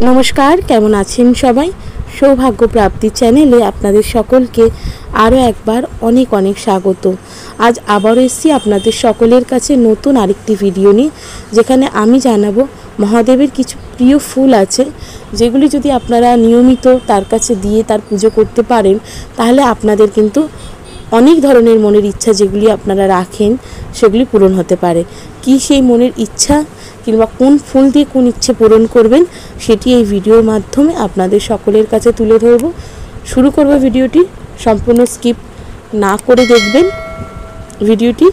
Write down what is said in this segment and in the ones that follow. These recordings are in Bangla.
नमस्कार केमन आছেন सबाई सौभाग्य प्राप्ति चैनेले आपनादेर सकलके आरो एकबार अनेक अनेक स्वागत। आज आबारो एसेछि आपनादेर सकलेर काछे नतून आरेकटी भिडियो निये जेखाने आमी जानाबो महादेवेर किछु प्रिय फुल आछे जेगुली जोदि आपनारा नियमित तार काछे दिये तार पुजो करते पारेन ताहले आपनादेर किन्तु अनेक धरनेर मनेर इच्छा जेगुली आपनारा राखेन सेगुली पूरण होते पारे। कि सेई मनेर इच्छा किंबा कोन फुल दिए कोन इच्छा पूरण करबेन सेटी एई भिडियोर माध्यमे आपनादेर सकलेर काछे तुले धरब। शुरू करब भिडियोटी, सम्पूर्ण स्किप ना करे देखबेन। भिडियोटी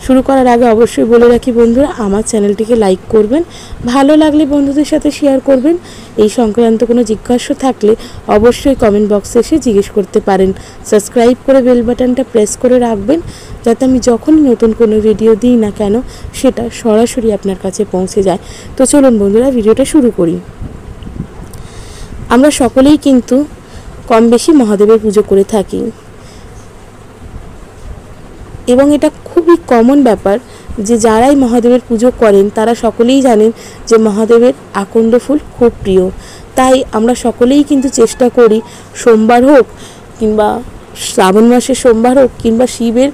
शुरू करार आगे अवश्य बोले राखी बंधुरा आमार चैनलटिके लाइक करबेन, भालो लागले बंधुदेर साथे शेयर करबेन। এই সংক্রান্ত কোনো জিজ্ঞাসা থাকলে অবশ্যই কমেন্ট বক্সে এসে জিজ্ঞেস করতে পারেন। সাবস্ক্রাইব করে বেল বাটনটা প্রেস করে রাখবেন যাতে আমি যখনই নতুন কোনো ভিডিও দিই না কেন সেটা সরাসরি আপনার কাছে পৌঁছে যায়। তো চলুন বন্ধুরা ভিডিওটা শুরু করি। আমরা সকলেই কিন্তু কম বেশি মহাদেবের পুজো করে থাকি এবং এটা খুবই কমন ব্যাপার যে যারাই মহাদেবের পুজো করেন তারা সকলেই জানেন যে মহাদেবের আকন্দ ফুল খুব প্রিয়। তাই আমরা সকলেই কিন্তু চেষ্টা করি সোমবার হোক কিংবা শ্রাবণ মাসের সোমবার হোক কিংবা শিবের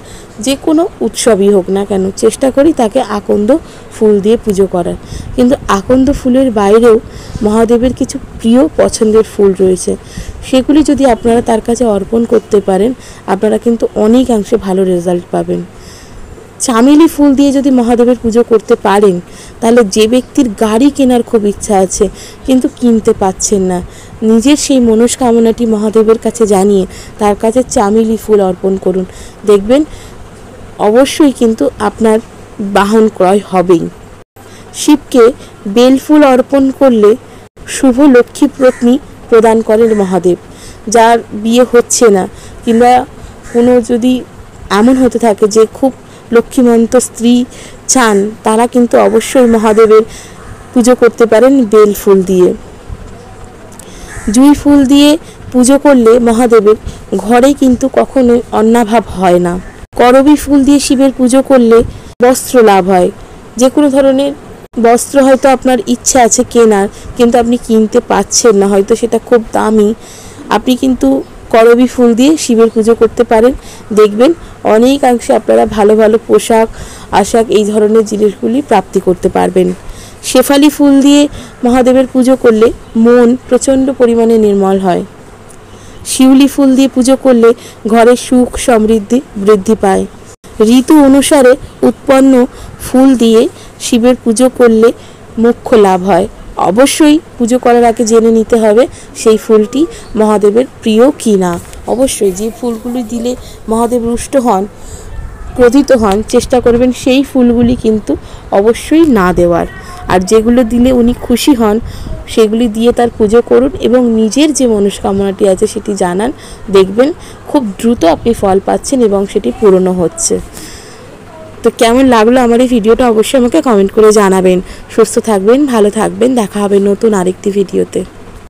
যে কোনো উৎসবই হোক না কেন চেষ্টা করি তাকে আকন্দ ফুল দিয়ে পুজো করার। কিন্তু আকন্দ ফুলের বাইরেও মহাদেবের কিছু প্রিয় পছন্দের ফুল রয়েছে, সেগুলি যদি আপনারা তার কাছে অর্পণ করতে পারেন আপনারা কিন্তু অনেকাংশে ভালো রেজাল্ট পাবেন। চামেলি ফুল দিয়ে যদি মহাদেবের পুজো করতে পারেন তাহলে যে ব্যক্তির গাড়ি কেনার খুব ইচ্ছা আছে কিন্তু কিনতে পাচ্ছেন না, নিজের সেই মনস্কামনাটি মহাদেবের কাছে জানিয়ে তার কাছে চামেলি ফুল অর্পণ করুন, দেখবেন অবশ্যই কিন্তু আপনার বাহন ক্রয় হবেই। শিবকে বেল ফুল অর্পণ করলে শুভ লক্ষ্মী পত্নী প্রদান করেন মহাদেব। যার বিয়ে হচ্ছে না কিংবা কোনো যদি এমন হতে থাকে যে খুব লক্ষ্মীমন্ত স্ত্রী চান তারা কিন্তু অবশ্যই মহাদেবের পুজো করতে পারেন বেল ফুল দিয়ে। জুঁই ফুল দিয়ে পুজো করলে মহাদেবের ঘরে কিন্তু কখনোই অন্নাভাব হয় না। করবী ফুল দিয়ে শিবের পুজো করলে বস্ত্র লাভ হয়। যে কোনো ধরনের বস্ত্র হয়তো আপনার ইচ্ছা আছে কেনার কিন্তু আপনি কিনতে পাচ্ছেন না, হয়তো সেটা খুব দামি, আপনি কিন্তু করবী ফুল দিয়ে শিবের পুজো করতে পারেন, দেখবেন অনেকাংশে আপনারা ভালো ভালো পোশাক আশাক এই ধরনের জিনিসগুলি প্রাপ্তি করতে পারবেন। শেফালি ফুল দিয়ে মহাদেবের পুজো করলে মন প্রচণ্ড পরিমাণে নির্মল হয়। শিউলি ফুল দিয়ে পুজো করলে ঘরে সুখ সমৃদ্ধি বৃদ্ধি পায়। ঋতু অনুসারে উৎপন্ন ফুল দিয়ে শিবের পুজো করলে মোক্ষ লাভ হয়। অবশ্যই পুজো করার আগে জেনে নিতে হবে সেই ফুলটি মহাদেবের প্রিয় কি না। অবশ্যই যে ফুলগুলি দিলে মহাদেব রুষ্ট হন ক্রোধিত হন চেষ্টা করবেন সেই ফুলগুলি কিন্তু অবশ্যই না দেওয়ার, আর যেগুলো দিলে উনি খুশি হন সেগুলি দিয়ে তার পুজো করুন এবং নিজের যে মনস্কামনাটি আছে সেটি জানান, দেখবেন খুব দ্রুত আপনি ফল পাচ্ছেন এবং সেটি পূরণও হচ্ছে। তো কেমন লাগলো আমার এই ভিডিওটা অবশ্যই আমাকে কমেন্ট করে জানাবেন। সুস্থ থাকবেন, ভালো থাকবেন, দেখা হবে নতুন আরেকটি ভিডিওতে।